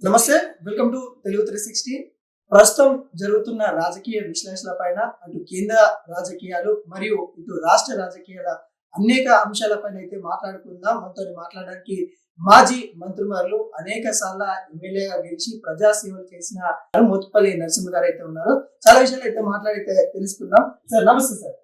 నమస్తే, welcome to Telugu 360. ప్రస్తుతం జరుగుతున్న రాజకీయ విశ్లేషణ పైన అటు కేంద్ర రాజకీయాలు మరియు ఇటు రాష్ట్ర రాజకీయాల అనేక అంశాలపైన అయితే మాట్లాడుకుందాం. మనతో మాట్లాడడానికి మాజీ మంత్రివర్యులు అనేక సార్లు ఎమ్మెల్యేగా గెలిచి ప్రజాసేవలు చేసిన మోత్పల్లి నరసింహ గారు అయితే ఉన్నారు. చాలా విషయాలు అయితే మాట్లాడితే తెలుసుకుందాం. సార్ నమస్తే. సార్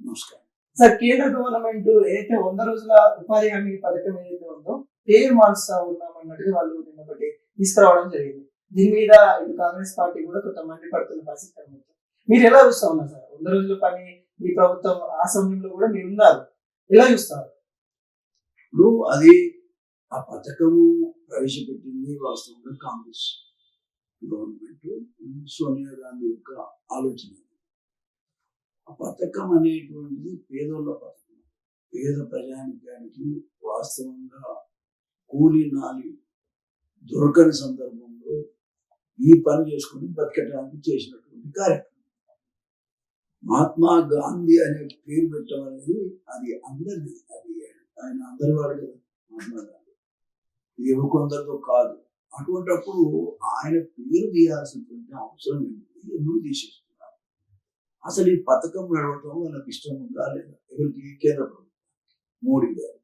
నమస్కారం. సార్, కేంద్ర గవర్నమెంట్ ఏదైతే 100 రోజుల ఉపాధి హామీ పథకం ఏదైతే ఉందో పేరు మారుస్తా ఉన్నాం అన్నట్టుగా వాళ్ళు నిన్న ఒకటి తీసుకురావడం జరిగింది. దీని మీద ఇటు కాంగ్రెస్ పార్టీ కూడా కొంత మండిపడుతున్న పరిస్థితి కనబడుతుంది. మీరు ఎలా చూస్తా ఉన్నారు సార్? 100 రోజుల పని ఈ ప్రభుత్వం ఆ సమయంలో కూడా మీరు ఉన్నారు, ఎలా చూస్తారు? ఇప్పుడు అది ఆ పథకము ప్రవేశపెట్టింది వాస్తవంగా కాంగ్రెస్ గవర్నమెంట్, సోనియా గాంధీ యొక్క ఆలోచన. ఆ పథకం అనేటువంటిది పేదోళ్ళ పథకం. పేద ప్రజానికానికి వాస్తవంగా కూలి నాలి దొరకని సందర్భంలో ఈ పని చేసుకుని బతకడానికి చేసినటువంటి కార్యక్రమం. మహాత్మా గాంధీ అనే పేరు పెట్టడం అనేది అది అందరిది, అది ఆయన అందరి వాడు కదా మహాత్మా గాంధీ, ఏవో కొందరితో కాదు. అటువంటిప్పుడు ఆయన పేరు తీయాల్సినటువంటి అవసరం ఎందుకు తీసేస్తున్నారు? అసలు ఈ పథకం నడవటం వాళ్ళకి ఇష్టం ఉందా లేదా? ఎవరికి? కేంద్ర ప్రభుత్వం, మోడీ గారు.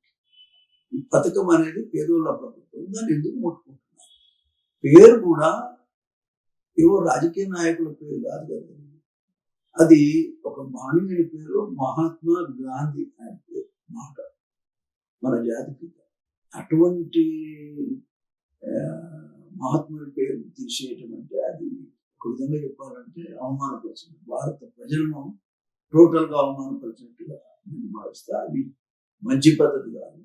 ఈ పథకం అనేది పేదోళ్ళ ప్రభుత్వం, దాన్ని ఎందుకు ముట్టుకుంటున్నారు? పేరు కూడా ఏవో రాజకీయ నాయకుల పేరు కాదు కదా, అది ఒక మహనీయుని పేరు, మహాత్మా గాంధీ ఆయన పేరు, మాట మన జాతికి. అటువంటి మహాత్ముడి పేరు తీసేయటం అంటే అది ఒక విధంగా చెప్పాలంటే అవమానపరిచింది, భారత ప్రజలను టోటల్గా అవమానపరిచినట్టుగా నేను భావిస్తా. అది మంచి పద్ధతి కాదు.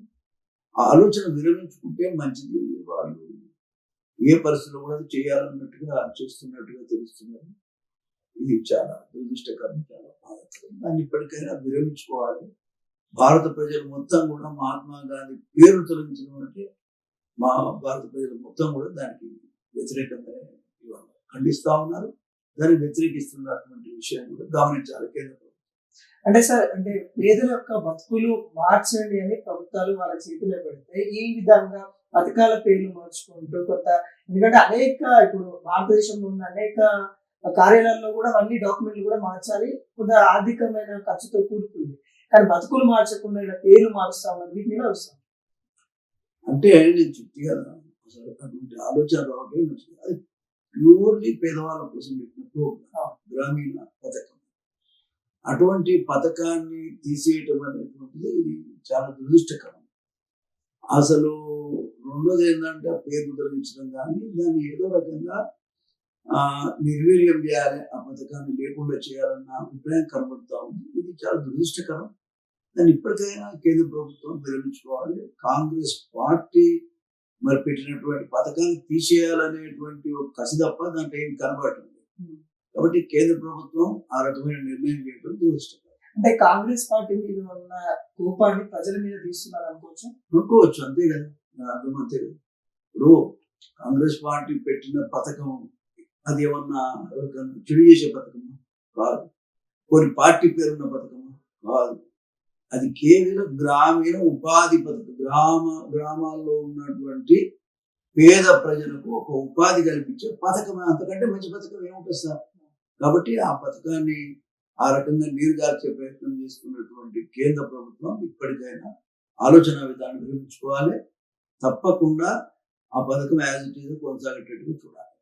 ఆ ఆలోచన విరమించుకుంటే మంచిది. వాళ్ళు ఏ పరిస్థితుల్లో కూడా చేయాలన్నట్టుగా చేస్తున్నట్టుగా తెలుస్తున్నారు. ఇది చాలా దురదృష్టకరం, చాలా బాధాకరం. దాన్ని ఇప్పటికైనా విరమించుకోవాలి. భారత ప్రజలు మొత్తం కూడా మహాత్మా గాంధీ పేరు తొలగించడం అంటే మా భారత ప్రజలు మొత్తం కూడా దానికి వ్యతిరేకంగా ఇవాళ ఖండిస్తా ఉన్నారు. దాన్ని వ్యతిరేకిస్తున్నటువంటి విషయాన్ని కూడా గమనించాలి కేంద్ర ప్రభుత్వం. అంటే సార్, అంటే పేదల యొక్క బతుకులు మార్చండి అని ప్రభుత్వాలు వాళ్ళ చేతిలో పెడితే ఈ విధంగా పథకాల పేర్లు మార్చుకుంటూ కొంత, ఎందుకంటే అనేక ఇప్పుడు భారతదేశంలో ఉన్న అనేక కార్యాలయాల్లో కూడా అన్ని డాక్యుమెంట్లు కూడా మార్చాలి, కొంత ఆర్థికమైన ఖర్చుతో కూడుకుంది. కానీ బతుకులు మార్చకుండా ఇలా పేర్లు మారుస్తా ఉన్నారు, వీటిని ఎలా వస్తాం? అంటే నేను చెప్తే అసలు అటువంటి ఆలోచన రావడం మంచిది. అది ప్యూర్లీ పేదవాళ్ళ కోసం పెట్టిన ప్రోగ్రామ్, గ్రామీణ పథకం. అటువంటి పథకాన్ని తీసేయటం అనేటువంటిది ఇది చాలా దురదృష్టకరం. అసలు రెండోది ఏంటంటే పేరు తొలగించడం, కానీ దాన్ని ఏదో రకంగా నిర్వీర్యం చేయాలి, ఆ పథకాన్ని లేకుండా చేయాలన్న అభిప్రాయం కనబడుతూ ఉంది. ఇది చాలా దురదృష్టకరం. దాన్ని ఇప్పటికైనా కేంద్ర ప్రభుత్వం విరమించుకోవాలి. కాంగ్రెస్ పార్టీ మరి పెట్టినటువంటి పథకాన్ని తీసేయాలనేటువంటి ఒక కసి తప్ప దాంట్లో ఏమి కనబడటం లేదు. కాబట్టి కేంద్ర ప్రభుత్వం ఆ రకమైన నిర్ణయం చేయడం దురదృష్టకరం. అంటే కాంగ్రెస్ పార్టీ మీద ఉన్న కోపాన్ని ప్రజల మీద తీస్తున్నారు అనుకోవచ్చు, అంతే కదా, అర్థం అంతే కదా. ఇప్పుడు కాంగ్రెస్ పార్టీ పెట్టిన పథకం అది ఏమన్నా ఎవరికన్నా చెడు చేసే పథకమా? కాదు. కొన్ని పార్టీ పేరున్న పథకమా? కాదు. అది కేవలం గ్రామీణ ఉపాధి పథకం. గ్రామాల్లో ఉన్నటువంటి పేద ప్రజలకు ఒక ఉపాధి కల్పించే పథకం. అంతకంటే మంచి పథకం ఏముంటుంది సార్? కాబట్టి ఆ పథకాన్ని ఆ రకంగా నీరుగార్చే ప్రయత్నం చేస్తున్నటువంటి కేంద్ర ప్రభుత్వం ఇప్పటికైనా ఆలోచన విధానం విరమించుకోవాలి. తప్పకుండా ఆ పథకం యాజ్ ఇట్ ఈజ్ కొనసాగేటట్టుగా చూడాలి.